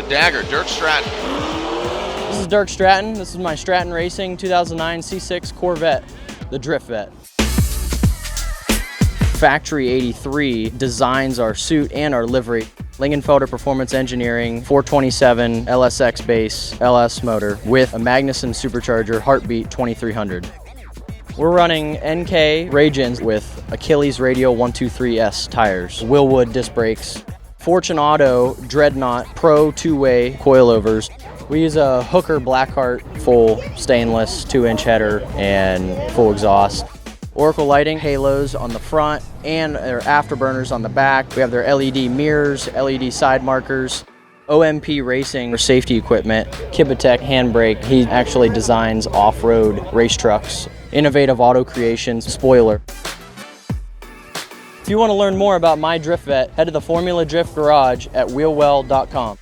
the dagger, Dirk Stratton. This is Dirk Stratton. This is my Stratton Racing 2009 C6 Corvette, the Drift Vet. Factory 83 designs our suit and our livery. Lingenfelder Performance Engineering 427 LSX base LS motor with a Magnuson supercharger Heartbeat 2300. We're running NK Ragins with Achilles Radial 123S tires, Wheelwell disc brakes, Fortune Auto Dreadnought Pro two-way coilovers. We use a Hooker Blackheart full stainless 2-inch header and full exhaust. Oracle lighting halos on the front and their afterburners on the back. We have their LED mirrors, LED side markers. OMP Racing safety equipment, Kibitek handbrake. He actually designs off-road race trucks. Innovative Auto Creations spoiler. If you want to learn more about my Drift Vet, head to the Formula Drift Garage at wheelwell.com.